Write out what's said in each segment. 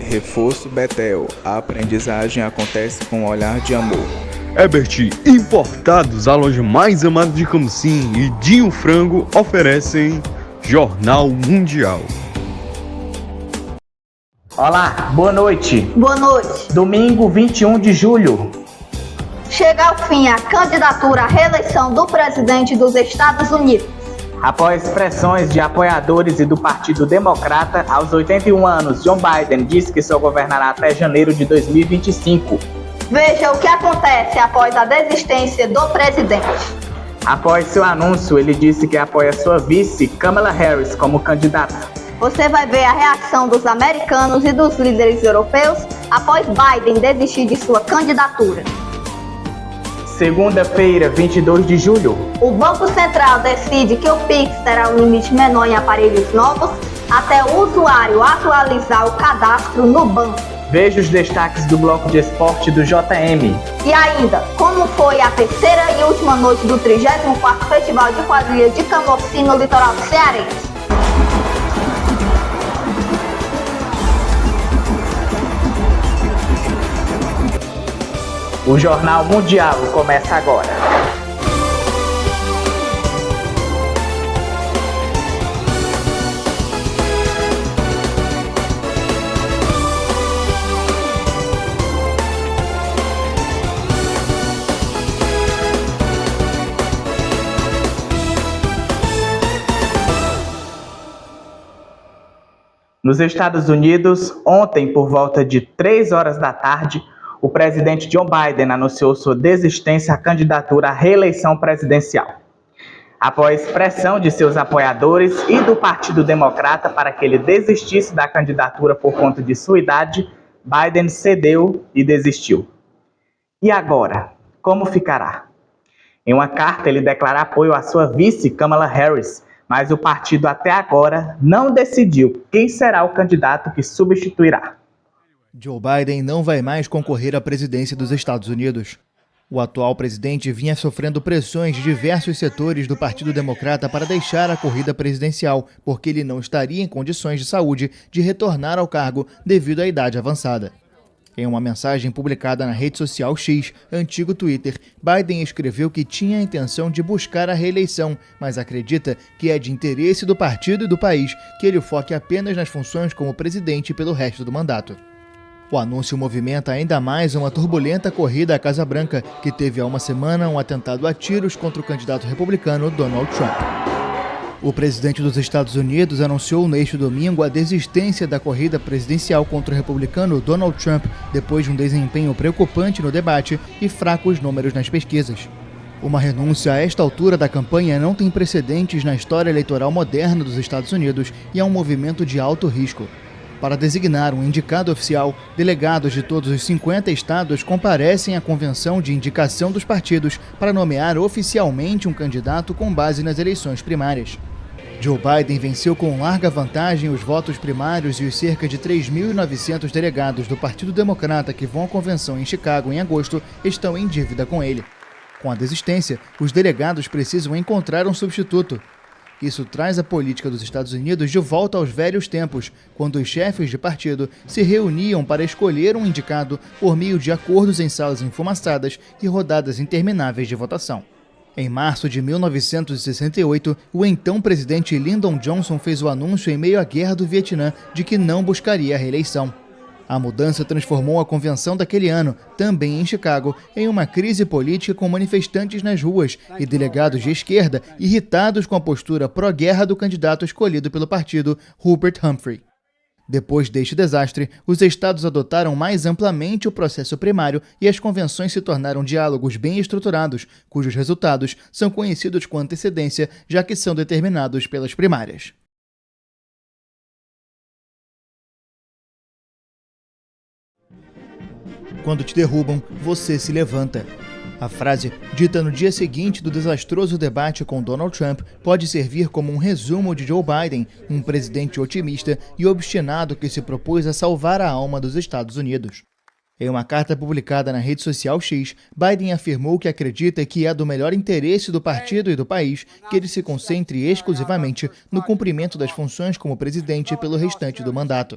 Reforço Betel. A aprendizagem acontece com um olhar de amor. Ebert Importados, a loja mais amada de Camocim, e Dinho Frango oferecem Jornal Mundial. Olá, boa noite. Boa noite. Domingo 21 de julho. Chega ao fim a candidatura à reeleição do presidente dos Estados Unidos. Após pressões de apoiadores e do Partido Democrata, aos 81 anos, Joe Biden disse que só governará até janeiro de 2025. Veja o que acontece após a desistência do presidente. Após seu anúncio, ele disse que apoia sua vice, Kamala Harris, como candidata. Você vai ver a reação dos americanos e dos líderes europeus após Biden desistir de sua candidatura. Segunda-feira, 22 de julho. O Banco Central decide que o Pix terá um limite menor em aparelhos novos até o usuário atualizar o cadastro no banco. Veja os destaques do bloco de esporte do JM. E ainda, como foi a terceira e última noite do 34º Festival de Quadrilha de Camocim no litoral cearense. O Jornal Mundial começa agora. Nos Estados Unidos, ontem, por volta de 3 horas da tarde, o presidente Joe Biden anunciou sua desistência à candidatura à reeleição presidencial. Após pressão de seus apoiadores e do Partido Democrata para que ele desistisse da candidatura por conta de sua idade, Biden cedeu e desistiu. E agora, como ficará? Em uma carta, ele declara apoio à sua vice, Kamala Harris, mas o partido até agora não decidiu quem será o candidato que substituirá. Joe Biden não vai mais concorrer à presidência dos Estados Unidos. O atual presidente vinha sofrendo pressões de diversos setores do Partido Democrata para deixar a corrida presidencial, porque ele não estaria em condições de saúde de retornar ao cargo devido à idade avançada. Em uma mensagem publicada na rede social X, antigo Twitter, Biden escreveu que tinha a intenção de buscar a reeleição, mas acredita que é de interesse do partido e do país que ele foque apenas nas funções como presidente pelo resto do mandato. O anúncio movimenta ainda mais uma turbulenta corrida à Casa Branca, que teve há uma semana um atentado a tiros contra o candidato republicano Donald Trump. O presidente dos Estados Unidos anunciou neste domingo a desistência da corrida presidencial contra o republicano Donald Trump, depois de um desempenho preocupante no debate e fracos números nas pesquisas. Uma renúncia a esta altura da campanha não tem precedentes na história eleitoral moderna dos Estados Unidos e é um movimento de alto risco. Para designar um indicado oficial, delegados de todos os 50 estados comparecem à convenção de indicação dos partidos para nomear oficialmente um candidato com base nas eleições primárias. Joe Biden venceu com larga vantagem os votos primários e os cerca de 3.900 delegados do Partido Democrata que vão à convenção em Chicago em agosto estão em dívida com ele. Com a desistência, os delegados precisam encontrar um substituto. Isso traz a política dos Estados Unidos de volta aos velhos tempos, quando os chefes de partido se reuniam para escolher um indicado por meio de acordos em salas enfumaçadas e rodadas intermináveis de votação. Em março de 1968, o então presidente Lyndon Johnson fez o anúncio em meio à Guerra do Vietnã de que não buscaria a reeleição. A mudança transformou a convenção daquele ano, também em Chicago, em uma crise política com manifestantes nas ruas e delegados de esquerda irritados com a postura pró-guerra do candidato escolhido pelo partido, Hubert Humphrey. Depois deste desastre, os estados adotaram mais amplamente o processo primário e as convenções se tornaram diálogos bem estruturados, cujos resultados são conhecidos com antecedência, já que são determinados pelas primárias. Quando te derrubam, você se levanta. A frase, dita no dia seguinte do desastroso debate com Donald Trump, pode servir como um resumo de Joe Biden, um presidente otimista e obstinado que se propôs a salvar a alma dos Estados Unidos. Em uma carta publicada na rede social X, Biden afirmou que acredita que é do melhor interesse do partido e do país que ele se concentre exclusivamente no cumprimento das funções como presidente pelo restante do mandato.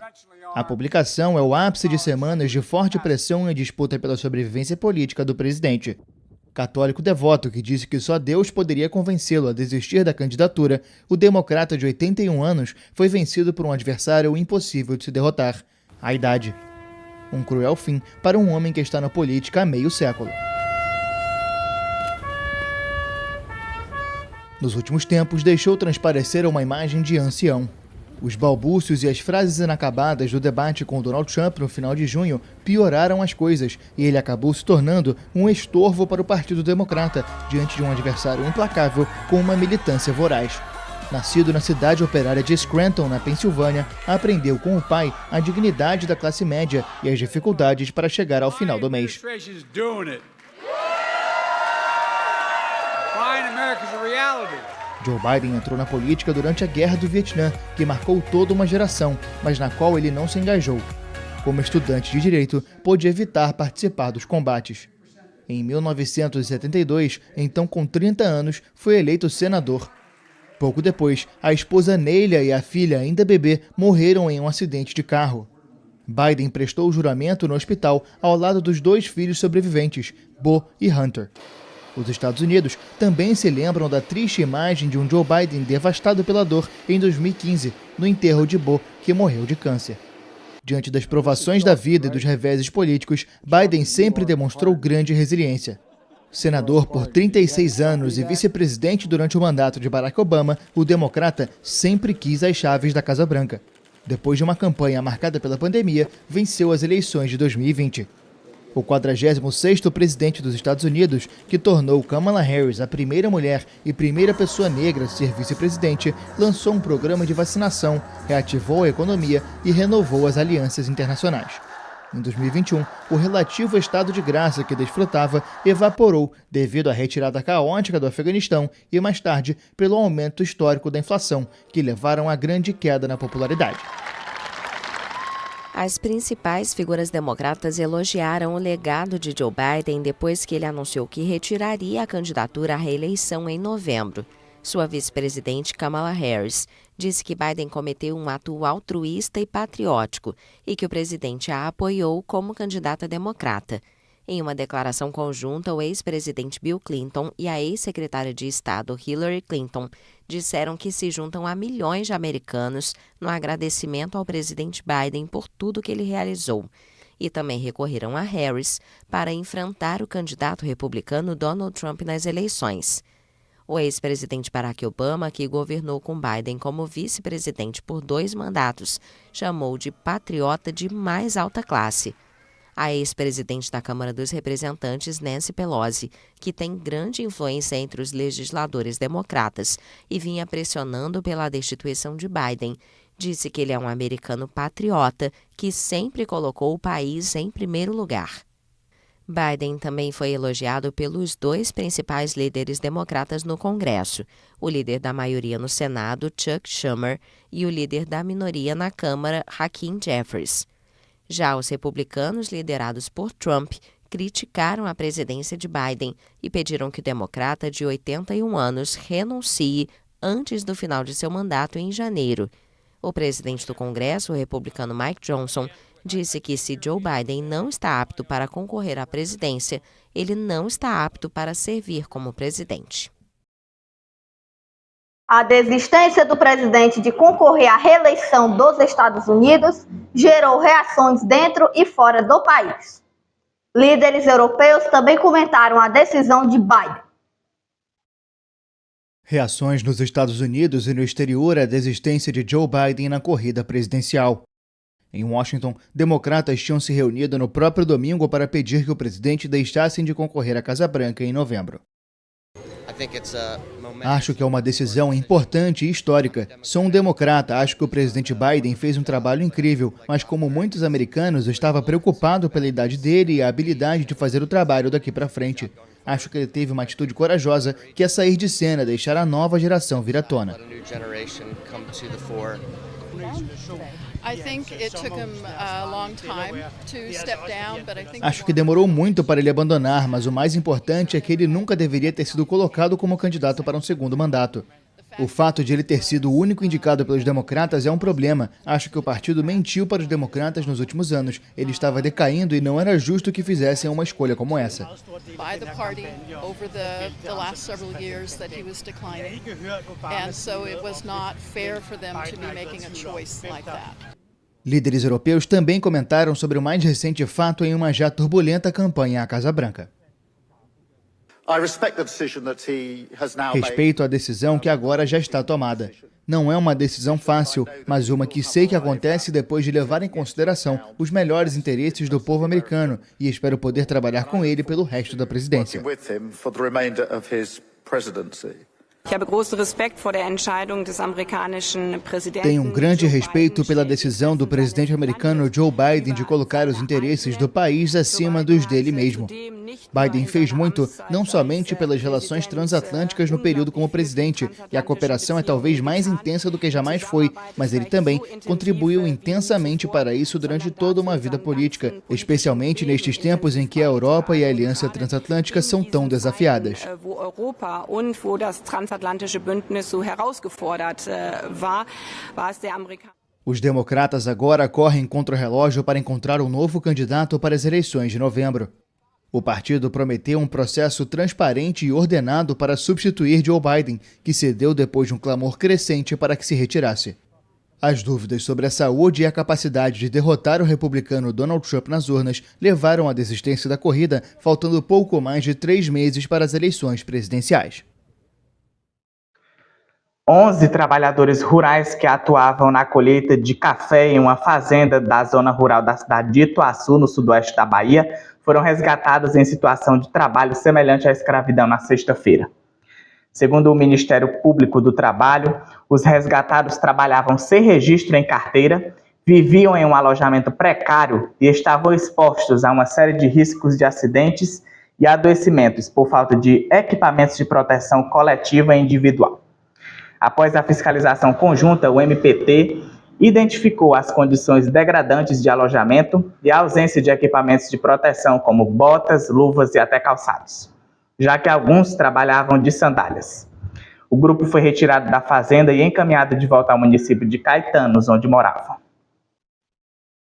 A publicação é o ápice de semanas de forte pressão e disputa pela sobrevivência política do presidente. Católico devoto que disse que só Deus poderia convencê-lo a desistir da candidatura, o democrata de 81 anos foi vencido por um adversário impossível de se derrotar: a idade. Um cruel fim para um homem que está na política há meio século. Nos últimos tempos, deixou transparecer uma imagem de ancião. Os balbúcios e as frases inacabadas do debate com Donald Trump no final de junho pioraram as coisas e ele acabou se tornando um estorvo para o Partido Democrata diante de um adversário implacável com uma militância voraz. Nascido na cidade operária de Scranton, na Pensilvânia, aprendeu com o pai a dignidade da classe média e as dificuldades para chegar ao final do mês. Joe Biden entrou na política durante a Guerra do Vietnã, que marcou toda uma geração, mas na qual ele não se engajou. Como estudante de direito, pôde evitar participar dos combates. Em 1972, então com 30 anos, foi eleito senador. Pouco depois, a esposa Nelia e a filha, ainda bebê, morreram em um acidente de carro. Biden prestou juramento no hospital ao lado dos 2 filhos sobreviventes, Bo e Hunter. Os Estados Unidos também se lembram da triste imagem de um Joe Biden devastado pela dor em 2015, no enterro de Bo, que morreu de câncer. Diante das provações da vida e dos reveses políticos, Biden sempre demonstrou grande resiliência. Senador por 36 anos e vice-presidente durante o mandato de Barack Obama, o democrata sempre quis as chaves da Casa Branca. Depois de uma campanha marcada pela pandemia, venceu as eleições de 2020. O 46º presidente dos Estados Unidos, que tornou Kamala Harris a primeira mulher e primeira pessoa negra a ser vice-presidente, lançou um programa de vacinação, reativou a economia e renovou as alianças internacionais. Em 2021, o relativo estado de graça que desfrutava evaporou devido à retirada caótica do Afeganistão e, mais tarde, pelo aumento histórico da inflação, que levaram a grande queda na popularidade. As principais figuras democratas elogiaram o legado de Joe Biden depois que ele anunciou que retiraria a candidatura à reeleição em novembro. Sua vice-presidente, Kamala Harris, disse que Biden cometeu um ato altruísta e patriótico e que o presidente a apoiou como candidata democrata. Em uma declaração conjunta, o ex-presidente Bill Clinton e a ex-secretária de Estado Hillary Clinton disseram que se juntam a milhões de americanos no agradecimento ao presidente Biden por tudo que ele realizou. E também recorreram a Harris para enfrentar o candidato republicano Donald Trump nas eleições. O ex-presidente Barack Obama, que governou com Biden como vice-presidente por 2 mandatos, chamou de patriota de mais alta classe. A ex-presidente da Câmara dos Representantes, Nancy Pelosi, que tem grande influência entre os legisladores democratas e vinha pressionando pela destituição de Biden, disse que ele é um americano patriota que sempre colocou o país em primeiro lugar. Biden também foi elogiado pelos 2 principais líderes democratas no Congresso, o líder da maioria no Senado, Chuck Schumer, e o líder da minoria na Câmara, Hakeem Jeffries. Já os republicanos, liderados por Trump, criticaram a presidência de Biden e pediram que o democrata de 81 anos renuncie antes do final de seu mandato em janeiro. O presidente do Congresso, o republicano Mike Johnson, disse que se Joe Biden não está apto para concorrer à presidência, ele não está apto para servir como presidente. A desistência do presidente de concorrer à reeleição dos Estados Unidos gerou reações dentro e fora do país. Líderes europeus também comentaram a decisão de Biden. Reações nos Estados Unidos e no exterior à desistência de Joe Biden na corrida presidencial. Em Washington, democratas tinham se reunido no próprio domingo para pedir que o presidente deixasse de concorrer à Casa Branca em novembro. Acho que é uma decisão importante e histórica. Sou um democrata, acho que o presidente Biden fez um trabalho incrível, mas como muitos americanos, eu estava preocupado pela idade dele e a habilidade de fazer o trabalho daqui para frente. Acho que ele teve uma atitude corajosa, que é sair de cena, deixar a nova geração vir à tona. Acho que demorou muito para ele abandonar, mas o mais importante é que ele nunca deveria ter sido colocado como candidato para um segundo mandato. O fato de ele ter sido o único indicado pelos democratas é um problema. Acho que o partido mentiu para os democratas nos últimos anos. Ele estava decaindo e não era justo que fizessem uma escolha como essa. By the party over the last several years that he was declining. And so it was not fair for them to be making a choice like that. Líderes europeus também comentaram sobre o mais recente fato em uma já turbulenta campanha à Casa Branca. Respeito à decisão que agora já está tomada. Não é uma decisão fácil, mas uma que sei que acontece depois de levar em consideração os melhores interesses do povo americano e espero poder trabalhar com ele pelo resto da presidência. Tenho um grande respeito pela decisão do presidente americano Joe Biden de colocar os interesses do país acima dos dele mesmo. Biden fez muito, não somente pelas relações transatlânticas no período como presidente, e a cooperação é talvez mais intensa do que jamais foi, mas ele também contribuiu intensamente para isso durante toda uma vida política, especialmente nestes tempos em que a Europa e a Aliança Transatlântica são tão desafiadas. Os democratas agora correm contra o relógio para encontrar um novo candidato para as eleições de novembro. O partido prometeu um processo transparente e ordenado para substituir Joe Biden, que cedeu depois de um clamor crescente para que se retirasse. As dúvidas sobre a saúde e a capacidade de derrotar o republicano Donald Trump nas urnas levaram à desistência da corrida, faltando pouco mais de 3 meses para as eleições presidenciais. 11 trabalhadores rurais que atuavam na colheita de café em uma fazenda da zona rural da cidade de Ituaçu, no sudoeste da Bahia, foram resgatados em situação de trabalho semelhante à escravidão na sexta-feira. Segundo o Ministério Público do Trabalho, os resgatados trabalhavam sem registro em carteira, viviam em um alojamento precário e estavam expostos a uma série de riscos de acidentes e adoecimentos por falta de equipamentos de proteção coletiva e individual. Após a fiscalização conjunta, o MPT identificou as condições degradantes de alojamento e a ausência de equipamentos de proteção como botas, luvas e até calçados, já que alguns trabalhavam de sandálias. O grupo foi retirado da fazenda e encaminhado de volta ao município de Caetanos, onde moravam.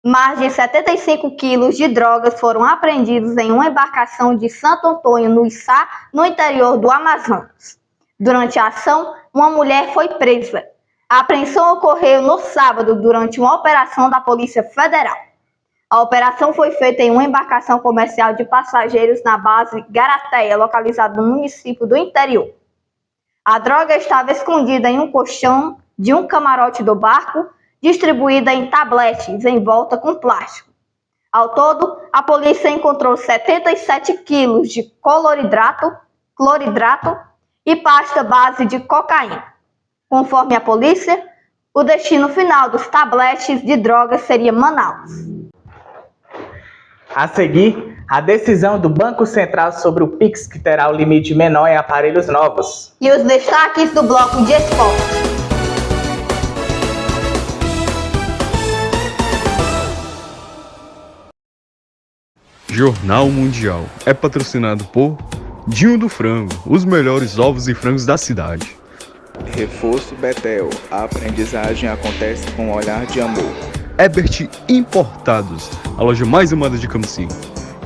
Mais de 75 quilos de drogas foram apreendidos em uma embarcação de Santo Antônio, no Içá, no interior do Amazonas. Durante a ação, uma mulher foi presa. A apreensão ocorreu no sábado durante uma operação da Polícia Federal. A operação foi feita em uma embarcação comercial de passageiros na base Garateia, localizada no município do interior. A droga estava escondida em um colchão de um camarote do barco, distribuída em tabletes em volta com plástico. Ao todo, a polícia encontrou 77 quilos de cloridrato e pasta base de cocaína. Conforme a polícia, o destino final dos tabletes de drogas seria Manaus. A seguir, a decisão do Banco Central sobre o Pix, que terá o limite menor em aparelhos novos. E os destaques do bloco de esporte. Jornal Mundial é patrocinado por Dinho do Frango, os melhores ovos e frangos da cidade. Reforço Betel, a aprendizagem acontece com um olhar de amor. Ebert Importados, a loja mais amada de Camocim.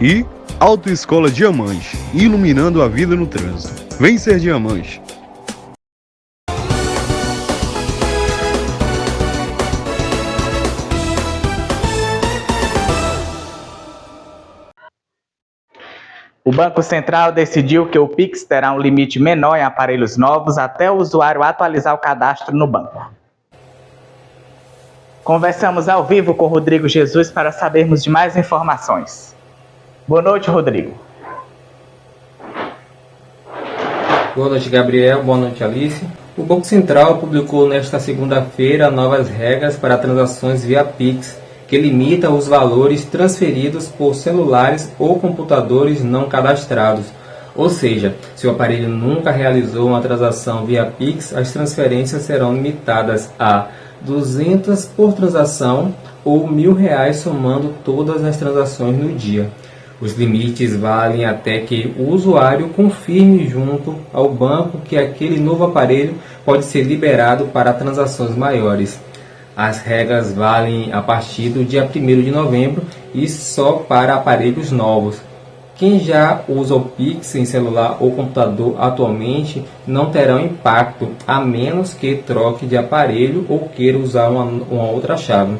E Autoescola Diamante, iluminando a vida no trânsito. Vem ser diamante. O Banco Central decidiu que o Pix terá um limite menor em aparelhos novos até o usuário atualizar o cadastro no banco. Conversamos ao vivo com Rodrigo Jesus para sabermos de mais informações. Boa noite, Rodrigo. Boa noite, Gabriel. Boa noite, Alice. O Banco Central publicou nesta segunda-feira novas regras para transações via Pix, que limita os valores transferidos por celulares ou computadores não cadastrados. Ou seja, se o aparelho nunca realizou uma transação via Pix, as transferências serão limitadas a 200 por transação ou R$ 1.000 somando todas as transações no dia. Os limites valem até que o usuário confirme junto ao banco que aquele novo aparelho pode ser liberado para transações maiores. As regras valem a partir do dia 1º de novembro e só para aparelhos novos. Quem já usa o Pix em celular ou computador atualmente não terá impacto, a menos que troque de aparelho ou queira usar uma outra chave.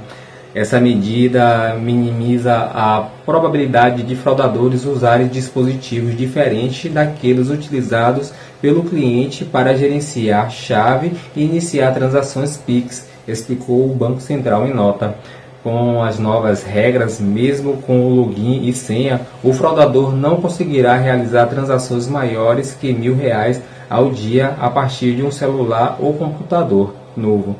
Essa medida minimiza a probabilidade de fraudadores usarem dispositivos diferentes daqueles utilizados pelo cliente para gerenciar chave e iniciar transações Pix, explicou o Banco Central em nota. Com as novas regras, mesmo com o login e senha, o fraudador não conseguirá realizar transações maiores que R$1.000 ao dia a partir de um celular ou computador novo.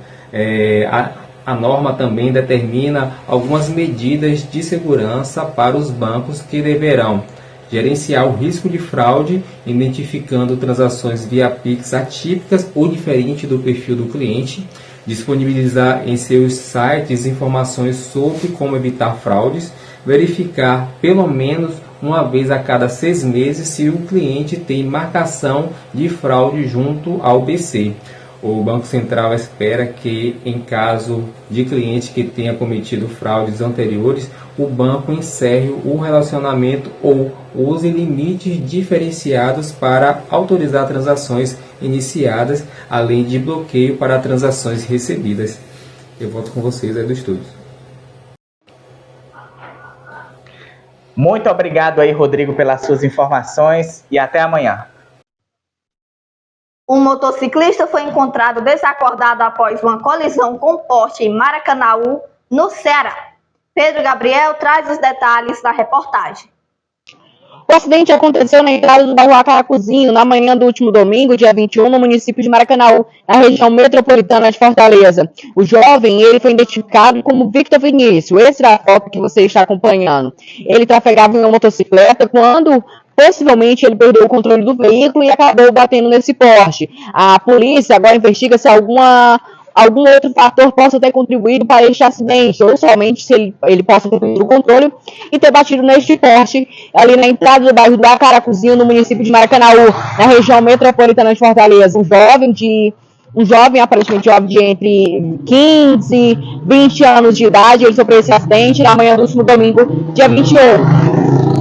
A norma também determina algumas medidas de segurança para os bancos que deverão gerenciar o risco de fraude, identificando transações via Pix atípicas ou diferentes do perfil do cliente, disponibilizar em seus sites informações sobre como evitar fraudes, verificar pelo menos uma vez a cada 6 meses se o cliente tem marcação de fraude junto ao BC. O Banco Central espera que, em caso de cliente que tenha cometido fraudes anteriores, o banco encerre o relacionamento ou use limites diferenciados para autorizar transações iniciadas, além de bloqueio para transações recebidas. Eu volto com vocês aí do estúdio. Muito obrigado aí, Rodrigo, pelas suas informações e até amanhã. Um motociclista foi encontrado desacordado após uma colisão com poste em Maracanaú, no Ceará. Pedro Gabriel traz os detalhes da reportagem. O acidente aconteceu na entrada do bairro Acaracuzinho, na manhã do último domingo, dia 21, no município de Maracanaú, na região metropolitana de Fortaleza. O jovem, ele foi identificado como Victor Vinícius, esse é a foto que você está acompanhando. Ele trafegava em uma motocicleta quando possivelmente ele perdeu o controle do veículo e acabou batendo nesse poste. A polícia agora investiga se algum outro fator possa ter contribuído para este acidente, ou somente se ele possa ter perdido o controle e ter batido neste poste ali na entrada do bairro do Acaracuzinho, no município de Maracanaú, na região metropolitana de Fortaleza. Um jovem aparentemente de entre 15 e 20 anos de idade, ele sofreu esse acidente na manhã do último domingo, dia 21.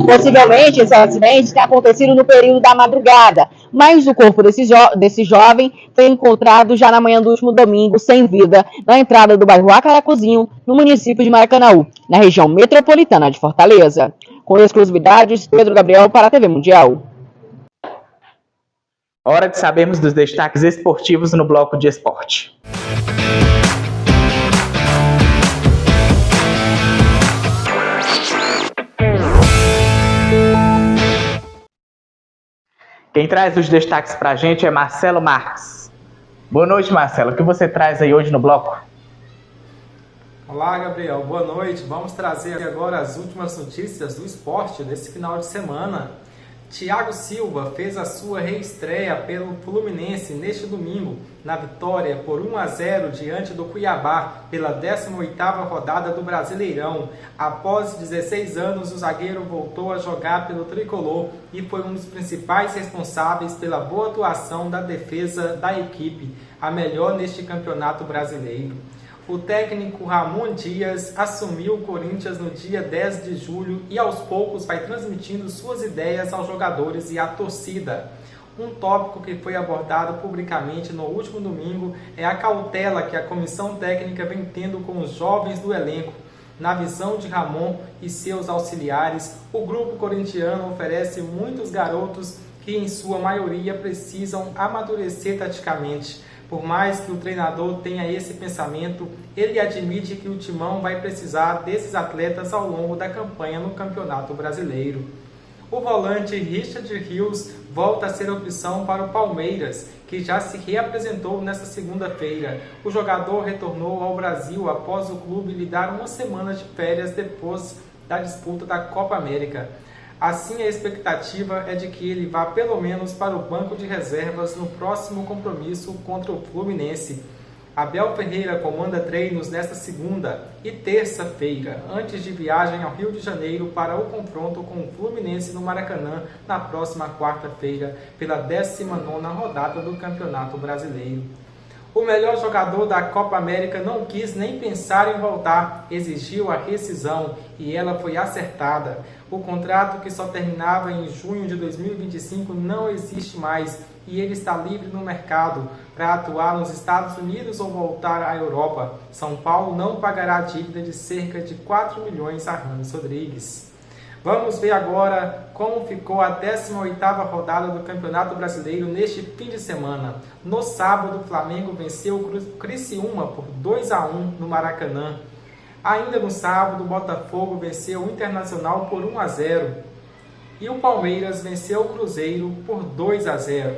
Possivelmente esse acidente tenha acontecido no período da madrugada, mas o corpo desse jovem foi encontrado já na manhã do último domingo, sem vida, na entrada do bairro Acaracuzinho, no município de Maracanaú, na região metropolitana de Fortaleza. Com exclusividades, Pedro Gabriel para a TV Mundial. Hora de sabermos dos destaques esportivos no bloco de esporte. Quem traz os destaques para a gente é Marcelo Marques. Boa noite, Marcelo. O que você traz aí hoje no bloco? Olá, Gabriel. Boa noite. Vamos trazer agora as últimas notícias do esporte desse final de semana. Thiago Silva fez a sua reestreia pelo Fluminense neste domingo, na vitória por 1-0 diante do Cuiabá pela 18ª rodada do Brasileirão. Após 16 anos, o zagueiro voltou a jogar pelo tricolor e foi um dos principais responsáveis pela boa atuação da defesa da equipe, a melhor neste campeonato brasileiro. O técnico Ramon Dias assumiu o Corinthians no dia 10 de julho e aos poucos vai transmitindo suas ideias aos jogadores e à torcida. Um tópico que foi abordado publicamente no último domingo é a cautela que a comissão técnica vem tendo com os jovens do elenco. Na visão de Ramon e seus auxiliares, o grupo corintiano oferece muitos garotos que em sua maioria precisam amadurecer taticamente. Por mais que o treinador tenha esse pensamento, ele admite que o Timão vai precisar desses atletas ao longo da campanha no Campeonato Brasileiro. O volante Richard Rios volta a ser opção para o Palmeiras, que já se reapresentou nesta segunda-feira. O jogador retornou ao Brasil após o clube lhe dar uma semana de férias depois da disputa da Copa América. Assim, a expectativa é de que ele vá pelo menos para o banco de reservas no próximo compromisso contra o Fluminense. Abel Ferreira comanda treinos nesta segunda e terça-feira, antes de viagem ao Rio de Janeiro para o confronto com o Fluminense no Maracanã na próxima quarta-feira, pela 19ª rodada do Campeonato Brasileiro. O melhor jogador da Copa América não quis nem pensar em voltar, exigiu a rescisão e ela foi acertada. O contrato, que só terminava em junho de 2025, não existe mais e ele está livre no mercado para atuar nos Estados Unidos ou voltar à Europa. São Paulo não pagará a dívida de cerca de 4 milhões a Rames Rodrigues. Vamos ver agora como ficou a 18ª rodada do Campeonato Brasileiro neste fim de semana. No sábado, o Flamengo venceu o Criciúma por 2-1 no Maracanã. Ainda no sábado, o Botafogo venceu o Internacional por 1-0. E o Palmeiras venceu o Cruzeiro por 2-0.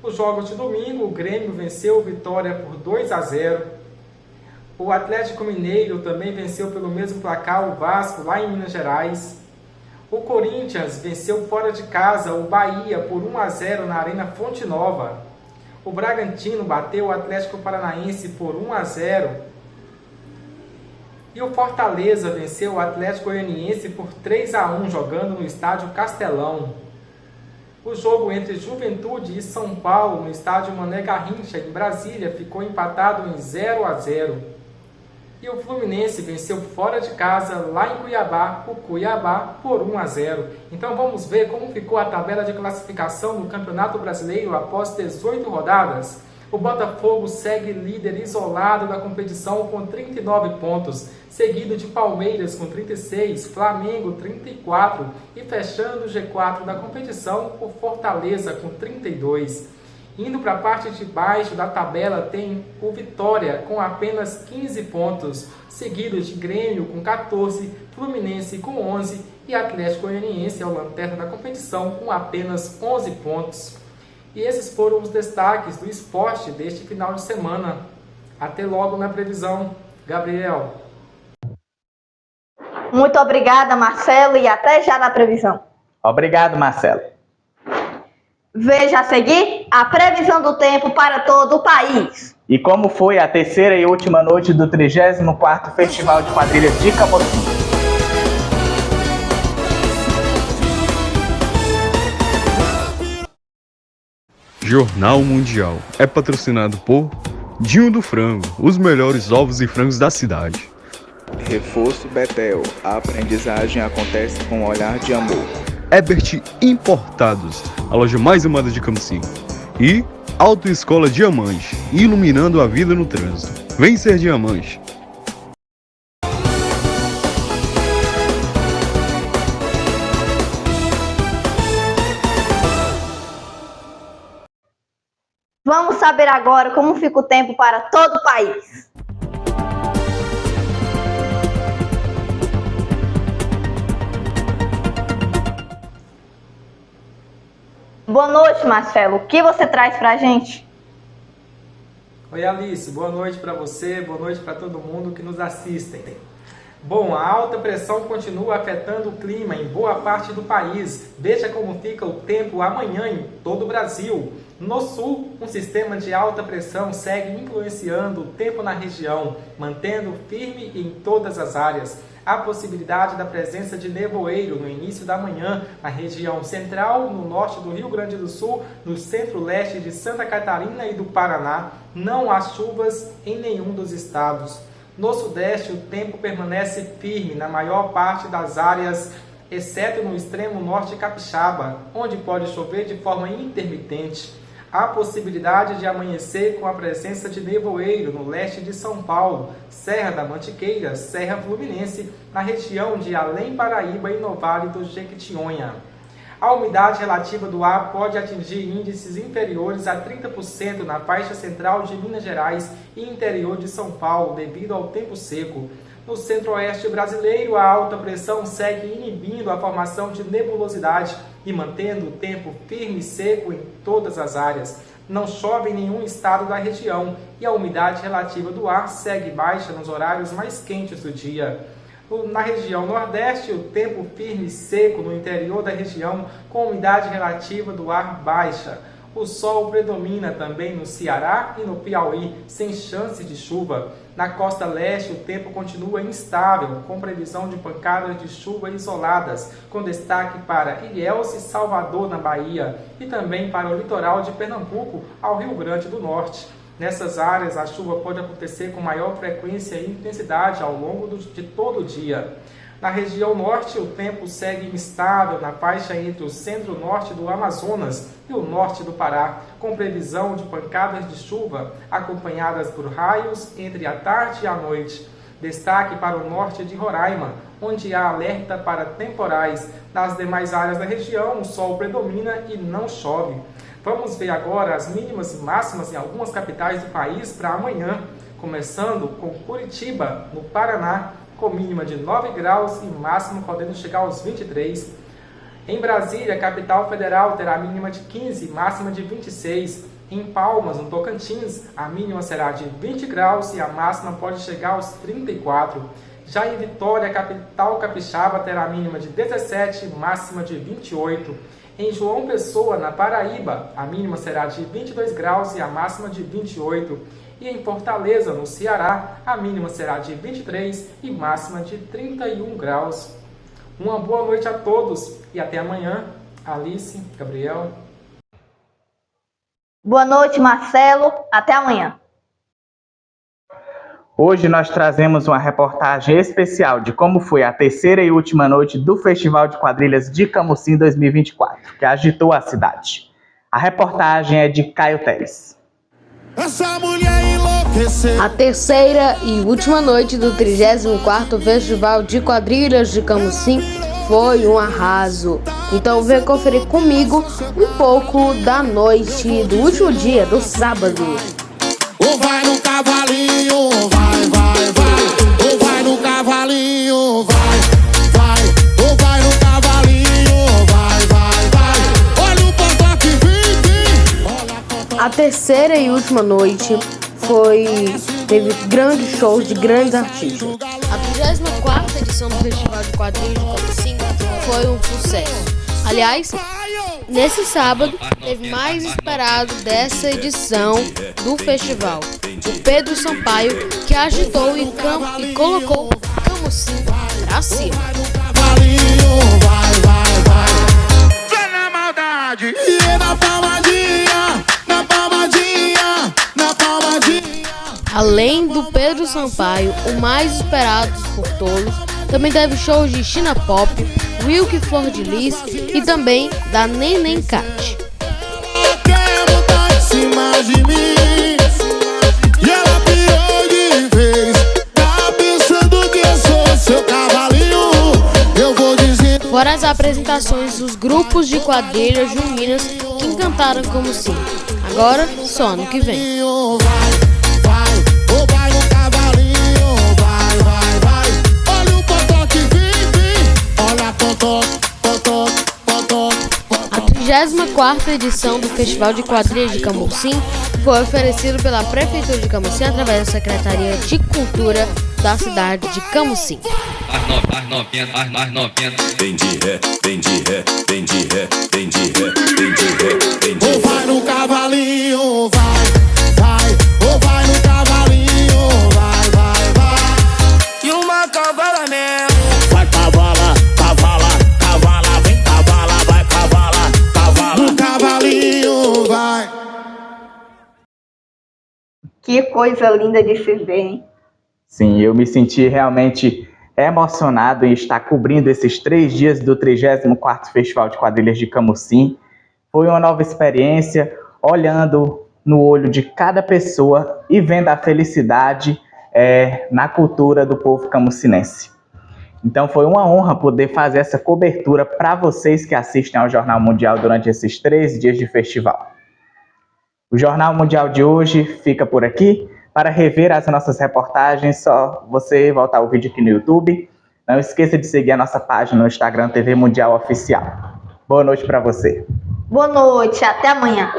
Os jogos de domingo, o Grêmio venceu o Vitória por 2-0. O Atlético Mineiro também venceu pelo mesmo placar o Vasco lá em Minas Gerais. O Corinthians venceu fora de casa o Bahia por 1-0 na Arena Fonte Nova. O Bragantino bateu o Atlético Paranaense por 1-0. E o Fortaleza venceu o Atlético Goianiense por 3-1 jogando no estádio Castelão. O jogo entre Juventude e São Paulo no estádio Mané Garrincha em Brasília ficou empatado em 0-0. E o Fluminense venceu fora de casa, lá em Cuiabá, o Cuiabá por 1-0. Então vamos ver como ficou a tabela de classificação do Campeonato Brasileiro após 18 rodadas. O Botafogo segue líder isolado da competição com 39 pontos, seguido de Palmeiras com 36, Flamengo 34 e fechando o G4 da competição o Fortaleza com 32. Indo para a parte de baixo da tabela tem o Vitória com apenas 15 pontos, seguido de Grêmio com 14, Fluminense com 11 e Atlético Goianiense é o lanterna da competição com apenas 11 pontos. E esses foram os destaques do esporte deste final de semana. Até logo na previsão. Gabriel. Muito obrigada, Marcelo, e até já na previsão. Obrigado, Marcelo. Veja a seguir a previsão do tempo para todo o país. E como foi a terceira e última noite do 34º Festival de Quadrilhas de Camocim? Jornal Mundial é patrocinado por Dinho do Frango, os melhores ovos e frangos da cidade. Reforço Betel, a aprendizagem acontece com um olhar de amor. Ebert Importados, a loja mais amada de Camocim. E Autoescola Diamante, iluminando a vida no trânsito. Vem ser Diamante. Vamos saber agora como fica o tempo para todo o país. Boa noite, Marcelo. O que você traz pra gente? Oi, Alice. Boa noite para você, boa noite para todo mundo que nos assistem. Bom, a alta pressão continua afetando o clima em boa parte do país. Veja como fica o tempo amanhã em todo o Brasil. No sul, um sistema de alta pressão segue influenciando o tempo na região, mantendo firme em todas as áreas. Há possibilidade da presença de nevoeiro no início da manhã na região central, no norte do Rio Grande do Sul, no centro-leste de Santa Catarina e do Paraná. Não há chuvas em nenhum dos estados. No sudeste, o tempo permanece firme na maior parte das áreas, exceto no extremo norte capixaba, onde pode chover de forma intermitente. Há possibilidade de amanhecer com a presença de nevoeiro no leste de São Paulo, Serra da Mantiqueira, Serra Fluminense, na região de Além Paraíba e no Vale do Jequitinhonha. A umidade relativa do ar pode atingir índices inferiores a 30% na faixa central de Minas Gerais e interior de São Paulo, devido ao tempo seco. No centro-oeste brasileiro, a alta pressão segue inibindo a formação de nebulosidade e mantendo o tempo firme e seco em todas as áreas. Não chove em nenhum estado da região e a umidade relativa do ar segue baixa nos horários mais quentes do dia. Na região nordeste, o tempo firme e seco no interior da região, com umidade relativa do ar baixa. O sol predomina também no Ceará e no Piauí, sem chance de chuva. Na costa leste, o tempo continua instável, com previsão de pancadas de chuva isoladas, com destaque para Ilhéus e Salvador, na Bahia, e também para o litoral de Pernambuco, ao Rio Grande do Norte. Nessas áreas, a chuva pode acontecer com maior frequência e intensidade ao longo de todo o dia. Na região norte, o tempo segue instável na faixa entre o centro-norte do Amazonas e o norte do Pará, com previsão de pancadas de chuva acompanhadas por raios entre a tarde e a noite. Destaque para o norte de Roraima, onde há alerta para temporais. Nas demais áreas da região, o sol predomina e não chove. Vamos ver agora as mínimas e máximas em algumas capitais do país para amanhã, começando com Curitiba, no Paraná, com mínima de 9 graus e máximo podendo chegar aos 23. Em Brasília, capital federal, terá mínima de 15 e máxima de 26. Em Palmas, no Tocantins, a mínima será de 20 graus e a máxima pode chegar aos 34. Já em Vitória, capital capixaba, terá mínima de 17 e máxima de 28. Em João Pessoa, na Paraíba, a mínima será de 22 graus e a máxima de 28. E em Fortaleza, no Ceará, a mínima será de 23 e máxima de 31 graus. Uma boa noite a todos e até amanhã. Alice, Gabriel. Boa noite, Marcelo. Até amanhã. Hoje nós trazemos uma reportagem especial de como foi a terceira e última noite do Festival de Quadrilhas de Camusim 2024, que agitou a cidade. A reportagem é de Caio Teles. Essa mulher enlouqueceu. A terceira e última noite do 34º Festival de Quadrilhas de Camusim foi um arraso. Então vem conferir comigo um pouco da noite do último dia, do sábado. Ou vai no cavalinho, vai, vai, vai. Ou vai no cavalinho, vai, vai. Ou vai no cavalinho, vai, vai, vai. Olha o povo que vem. A terceira e última noite teve grandes shows de grandes artistas. A 34ª edição do Festival de Quadrilhas de Camusim foi um sucesso. Aliás, nesse sábado teve mais esperado dessa edição do festival, o Pedro Sampaio, que agitou em campo e colocou o Camusim pra cima. Na maldade e na palmadinha, na palmadinha, na palmadinha. Além do Pedro Sampaio, o mais esperado por todos, também teve shows de China Pop, Wilk Flor de Lis e também da Neném Cat. Quer botar em cima de mim e ela pirou de vez. Tá pensando que eu sou seu cavalinho? Eu vou dizer. Fora as apresentações dos grupos de quadrilhas juninas que encantaram Camusim. Agora, só ano que vem. A 34ª edição do Festival de Quadrilhas de Camusim foi oferecido pela Prefeitura de Camusim através da Secretaria de Cultura da cidade de Camusim. Vem de ré, vem de ré, vem de ré, vem de ré, vem de ré, vem de ré. Ou vai no cavalinho, vai, vai. Ou vai no cavalinho, vai, vai, vai. E uma cavala mesmo. Vai cavala, cavala, cavala, vem cavala, vai cavala, cavala. No cavalinho, vai. Que coisa linda de se ver, hein? Sim, eu me senti realmente emocionado em estar cobrindo esses 3 dias do 34º Festival de Quadrilhas de Camusim. Foi uma nova experiência, olhando no olho de cada pessoa e vendo a felicidade na cultura do povo camusinense. Então foi uma honra poder fazer essa cobertura para vocês que assistem ao Jornal Mundial durante esses 3 dias de festival. O Jornal Mundial de hoje fica por aqui. Para rever as nossas reportagens, só você voltar o vídeo aqui no YouTube. Não esqueça de seguir a nossa página no Instagram TV Mundial Oficial. Boa noite para você. Boa noite, até amanhã.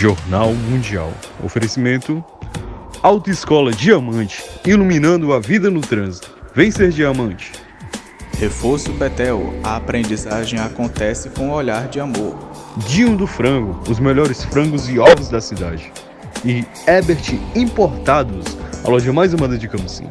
Jornal Mundial. Oferecimento Autoescola Diamante, iluminando a vida no trânsito. Vem ser diamante. Reforço Betel, a aprendizagem acontece com o olhar de amor. Dinho do Frango, os melhores frangos e ovos da cidade. E Ebert Importados, a loja mais amada de Camocim.